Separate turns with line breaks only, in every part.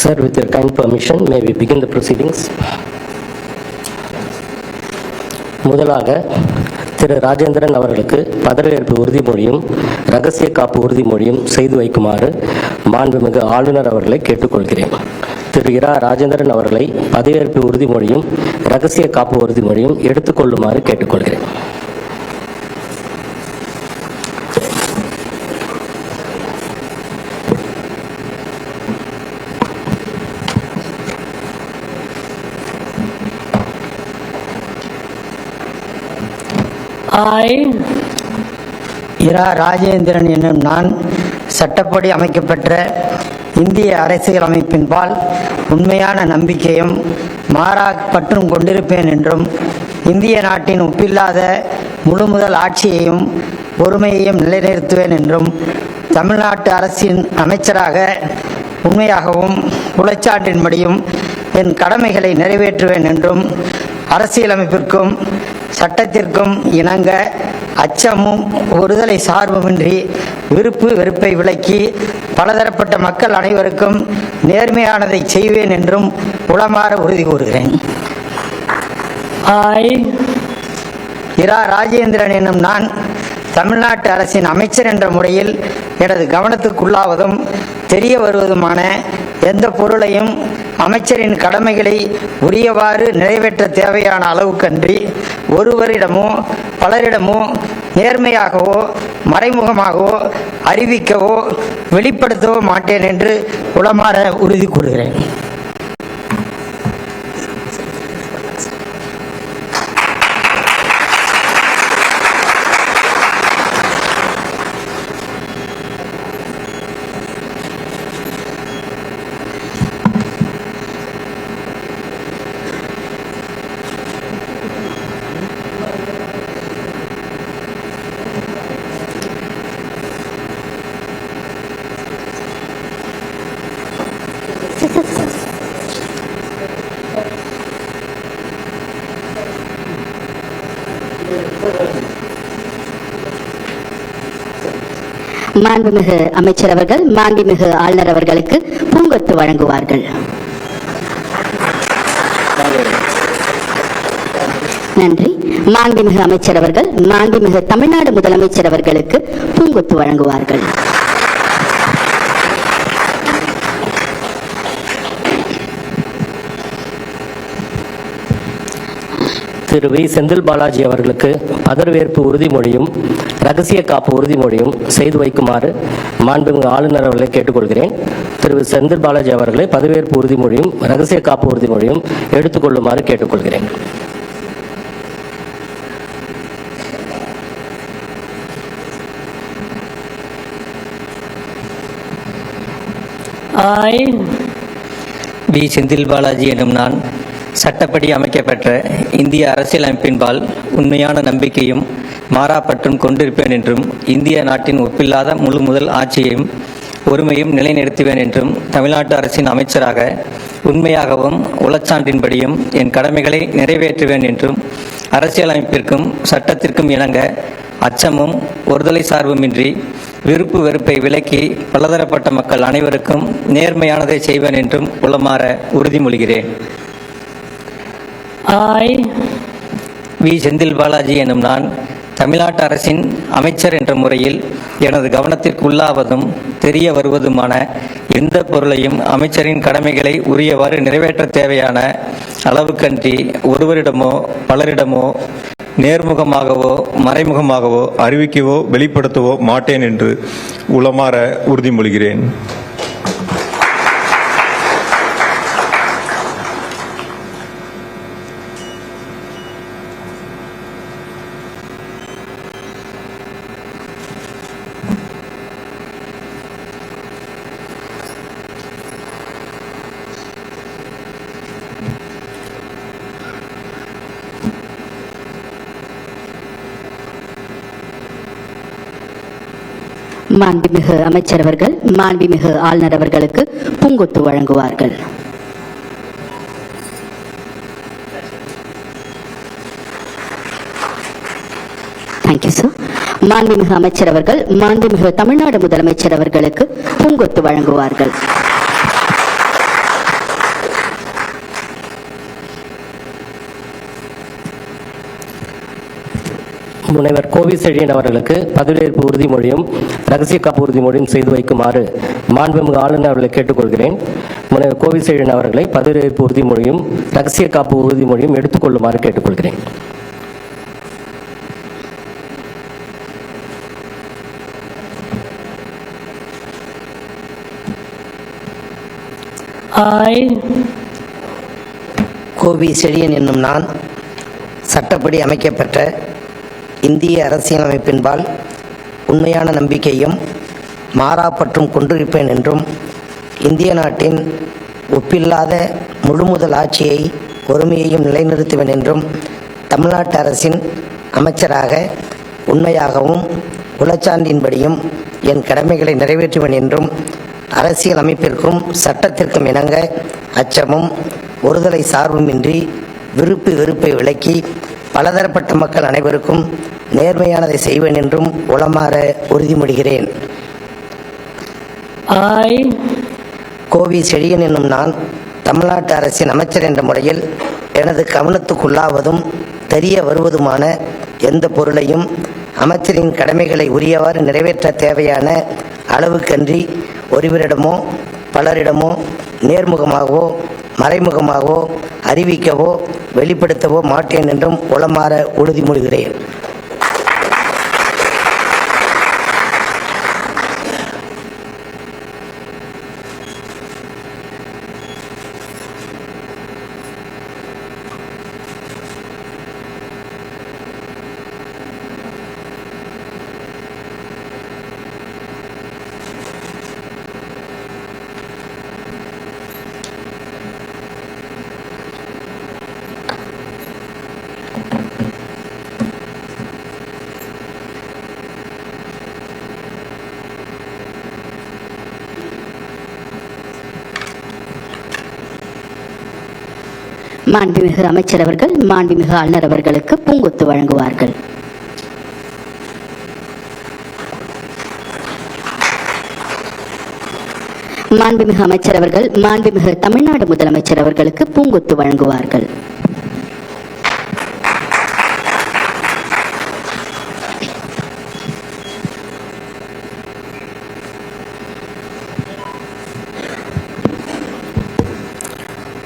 Sir, with your kind permission, may we begin the proceedings? முதலாக திரு ராஜேந்திரன் அவர்களுக்கு பதவியேற்பு உறுதிமொழியும் இரகசிய காப்பு உறுதிமொழியும் செய்து வைக்குமாறு மாண்புமிகு ஆளுநர் அவர்களை கேட்டுக்கொள்கிறேன். திரு இரா ராஜேந்திரன் அவர்களை பதவியேற்பு உறுதிமொழியும் இரகசிய காப்பு உறுதிமொழியும் எடுத்துக்கொள்ளுமாறு கேட்டுக்கொள்கிறேன்.
இரா ராஜேந்திரன் என்னும் நான் சட்டப்படி அமைக்கப்பெற்ற இந்திய அரசியலமைப்பின்பால் உண்மையான நம்பிக்கையும் மாறா பற்றும் கொண்டிருப்பேன் என்றும் இந்திய நாட்டின் ஒப்பில்லாத முழுமுதல் ஆட்சியையும் ஒருமையையும் நிலைநிறுத்துவேன் என்றும் தமிழ்நாட்டு அரசின் அமைச்சராக உண்மையாகவும் உளச்சான்றின்படியும் என் கடமைகளை நிறைவேற்றுவேன் என்றும் அரசியலமைப்பிற்கும் சட்டத்திற்கும் இணங்க அச்சமும் ஒருதலை சார்புமின்றி விருப்பு வெறுப்பை விலக்கி பலதரப்பட்ட மக்கள் அனைவருக்கும் நேர்மையானதை செய்வேன் என்றும் உளமாற உறுதி கூறுகிறேன். இரா ராஜேந்திரன் என்னும் நான் தமிழ்நாட்டு அரசின் அமைச்சர் என்ற முறையில் எனது கவனத்துக்குள்ளாவதும் தெரிய வருவதுமான எந்த பொருளையும் அமைச்சரின் கடமைகளை உரியவாறு நிறைவேற்ற தேவையான அளவுக்கன்றி ஒருவரிடமோ பலரிடமோ நேர்மையாகவோ மறைமுகமாகவோ அறிவிக்கவோ வெளிப்படுத்தவோ மாட்டேன் என்று உளமாற உறுதி கூறுகிறேன்.
மாண்புமிகு அமைச்சர் அவர்கள் மாண்புமிகு ஆளுநர் அவர்களுக்கு பூங்கொத்து வழங்குவார்கள். நன்றி. மாண்புமிகு அமைச்சர் அவர்கள் மாண்புமிகு தமிழ்நாடு முதலமைச்சர் அவர்களுக்கு பூங்கொத்து வழங்குவார்கள்.
திரு வி செந்தில் பாலாஜி அவர்களுக்கு பதவியேற்பு உறுதிமொழியும் இரகசிய காப்பு உறுதிமொழியும் செய்து வைக்குமாறு மாண்புமிகு ஆளுநர் அவர்களை கேட்டுக்கொள்கிறேன். திரு செந்தில் பாலாஜி அவர்களை பதவியேற்பு உறுதிமொழியும் இரகசிய காப்பு உறுதிமொழியும் எடுத்துக்கொள்ளுமாறு கேட்டுக்கொள்கிறேன்.
வி செந்தில் பாலாஜி எனும் நான் சட்டப்படி அமைக்கப்பெற்ற இந்திய அரசியலமைப்பின்பால் உண்மையான நம்பிக்கையும் மாறாப்பற்றும் கொண்டிருப்பேன் என்றும் இந்திய நாட்டின் ஒப்பில்லாத முழு முதல் ஆட்சியையும் ஒருமையும் நிலைநிறுத்துவேன் என்றும் தமிழ்நாட்டு அரசின் அமைச்சராக உண்மையாகவும் உளச்சான்றின்படியும் என் கடமைகளை நிறைவேற்றுவேன் என்றும் அரசியலமைப்பிற்கும் சட்டத்திற்கும் இணங்க அச்சமும் ஒருதலை சார்புமின்றி விருப்பு வெறுப்பை விலக்கி பலதரப்பட்ட மக்கள் அனைவருக்கும் நேர்மையானதை செய்வேன் என்றும் உளமாற உறுதிமொழிகிறேன். வி செந்தில் பாலாஜி எனும் நான் தமிழ்நாட்டு அரசின் அமைச்சர் என்ற முறையில் எனது கவனத்திற்குள்ளாவதும் தெரிய வருவதுமான எந்த பொருளையும் அமைச்சரின் கடமைகளை உரியவாறு நிறைவேற்ற தேவையான அளவுக்கன்றி ஒருவரிடமோ பலரிடமோ நேர்முகமாகவோ மறைமுகமாகவோ அறிவிக்கவோ வெளிப்படுத்தவோ மாட்டேன் என்று உளமாற உறுதிமொழிகிறேன்.
மாண்புமிகு அமைச்சர் அவர்கள் மாண்புமிகு ஆளுநர் அவர்களுக்கு பூங்கொத்து வழங்குவார்கள். Thank you sir. மாண்புமிகு அமைச்சர் அவர்கள் மாண்புமிகு தமிழ்நாடு முதலமைச்சர் அவர்களுக்கு பூங்கொத்து வழங்குவார்கள்.
முனைவர் கோவி செழியன் அவர்களுக்கு பதவியேற்பு உறுதிமொழியும் ரகசிய காப்பு உறுதிமொழியும் செய்து வைக்குமாறு மாண்புமிகு ஆளுநர் அவர்களை கேட்டுக்கொள்கிறேன். முனைவர் கோவி செழியன் அவர்களை பதவியேற்பு உறுதிமொழியும் ரகசிய காப்பு உறுதிமொழியும் எடுத்துக்கொள்ளுமாறு கேட்டுக்கொள்கிறேன்.
கோவி செழியன் என்னும் நான் சட்டப்படி அமைக்கப்பட்ட இந்திய அரசியலமைப்பின்பால் உண்மையான நம்பிக்கையும் மாறாப்பற்றும் கொண்டிருப்பேன் என்றும் இந்திய நாட்டின் ஒப்பில்லாத முழுமுதல் ஆட்சியை ஒருமையையும் நிலைநிறுத்துவேன் என்றும் தமிழ்நாட்டு அரசின் அமைச்சராக உண்மையாகவும் உளச்சான்றின்படியும் என் கடமைகளை நிறைவேற்றுவேன் என்றும் அரசியல் அமைப்பிற்கும் சட்டத்திற்கும் இணங்க அச்சமும் ஒருதலை சார்புமின்றி விருப்பு வெறுப்பை விலக்கி பலதரப்பட்ட மக்கள் அனைவருக்கும் நேர்மையானதை செய்வேன் என்றும் உளமாற உறுதிமொழிகிறேன். கோவி செழியன் என்னும் நான் தமிழ்நாட்டு அரசின் அமைச்சர் என்ற முறையில் எனது கவனத்துக்குள்ளாவதும் தெரிய வருவதுமான எந்த பொருளையும் அமைச்சரின் கடமைகளை உரியவாறு நிறைவேற்ற தேவையான அளவுக்கன்றி ஒருவரிடமோ பலரிடமோ நேர்முகமாகவோ மறைமுகமாகவோ அறிவிக்கவோ வெளிப்படுத்தவோ மாட்டேன் என்றும் உளமாற உறுதிமொழிகிறேன்.
மாண்புமிகு அமைச்சர் அவர்கள் மாண்புமிகு ஆளுநர் அவர்களுக்கு பூங்கொத்து வழங்குவார்கள். மாண்புமிகு அமைச்சர் அவர்கள் மாண்புமிகு தமிழ்நாடு முதலமைச்சர் அவர்களுக்கு பூங்கொத்து வழங்குவார்கள்.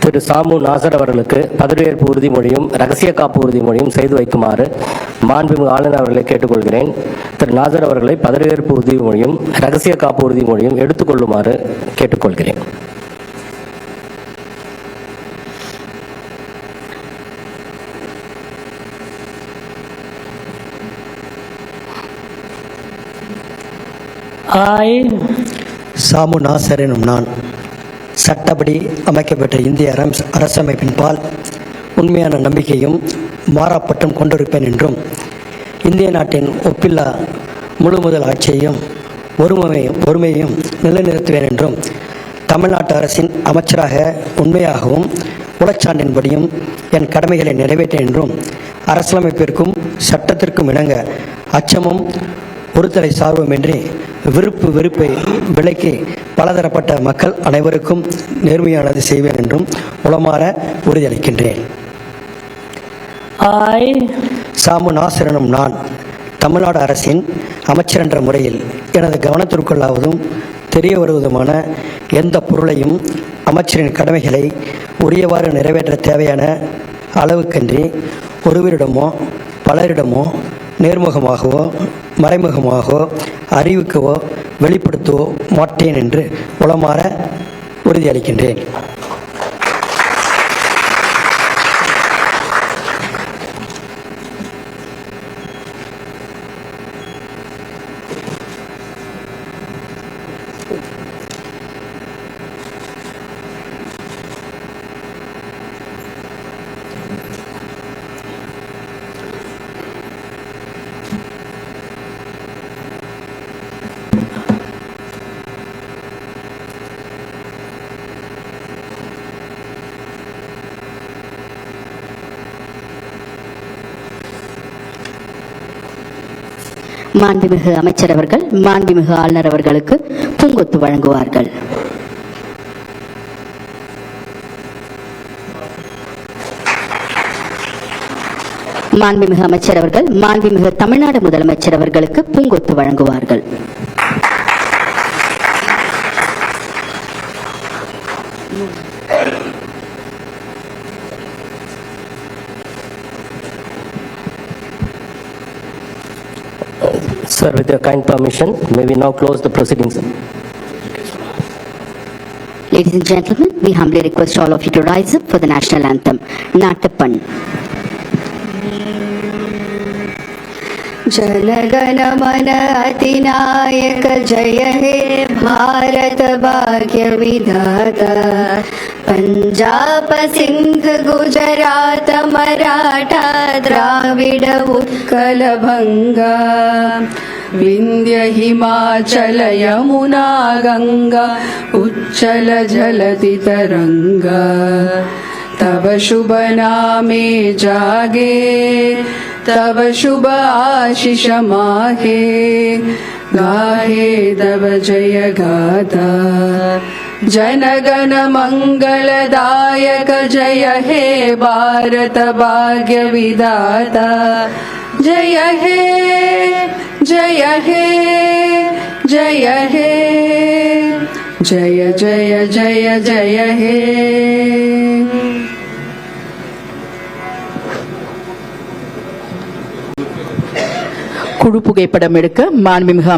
திரு சாமு நாசர் அவர்களுக்கு பதவியேற்பு உறுதிமொழியும் ரகசிய காப்பு உறுதிமொழியும் செய்து வைக்குமாறு மாண்புமிகு ஆளுநர் அவர்களை கேட்டுக்கொள்கிறேன். திரு நாசர் அவர்களை பதவியேற்பு உறுதிமொழியும் ரகசிய காப்பு உறுதிமொழியும் எடுத்துக்கொள்ளுமாறு கேட்டுக்கொள்கிறேன்.
சாமு நாசர் எனும் நான் சட்டப்படி அமைக்கப்பட்ட இந்திய அரசமைப்பின்பால் உண்மையான நம்பிக்கையும் மாறாப்பற்றும் கொண்டிருப்பேன் என்றும் இந்திய நாட்டின் ஒப்பில்லா முழுமுதல் ஆட்சியையும் ஒருமையையும் நிலைநிறுத்துவேன் என்றும் தமிழ்நாட்டு அரசின் அமைச்சராக உண்மையாகவும் உளச்சான்றின்படியும் என் கடமைகளை நிறைவேற்றேன் என்றும் அரசியலமைப்பிற்கும் சட்டத்திற்கும் இணங்க அச்சமும் ஒருதலை சார்புமின்றி விருப்பு வெறுப்பை விலக்கி பலதரப்பட்ட மக்கள் அனைவருக்கும் நேர்மையானது செய்வேன் என்றும் உளமாற உறுதியளிக்கின்றேன். சாமு நாசர் எனும் நான் தமிழ்நாடு அரசின் அமைச்சர் என்ற முறையில் எனது கவனத்திற்குள்ளாவதும் தெரிய வருவதுமான எந்த பொருளையும் அமைச்சரின் கடமைகளை உரியவாறு நிறைவேற்ற தேவையான அளவுக்கன்றி ஒருவரிடமோ பலரிடமோ நேர்முகமாகவோ மறைமுகமாகவோ அறிவிக்கவோ வெளிப்படுத்தவோ மாட்டேன் என்று உளமாற உறுதியளிக்கின்றேன்.
மாண்புமிகு அமைச்சர் அவர்கள் மாண்புமிகு ஆளுநர் அவர்களுக்கு பூங்கொத்து வழங்குவார்கள். மாண்புமிகு அமைச்சர் அவர்கள் மாண்புமிகு தமிழ்நாடு முதலமைச்சர் அவர்களுக்கு பூங்கொத்து வழங்குவார்கள்.
Sir, with your kind permission, may we now close the proceedings.
Ladies and gentlemen, we humbly request all of you to rise up for the national anthem, Natappan.
जनगण मन अतिनायक जय हे भारत भाग्य विधाता पंजाब सिंध गुजरात मराठा द्राविड उत्कल भंगा विंध्य हिमाचल यमुना गंगा उच्चल जलति तरंगा तब शुभ नामे जागे तब शुभ आशीष माहे गाहे तब जय गाथा जनगण मंगलदायक जय हे भारत भाग्य विधाता जय हे जय हे जय हे जय जय जय जय हे.
குழு புகைப்படம் எடுக்க மாண்புமிகு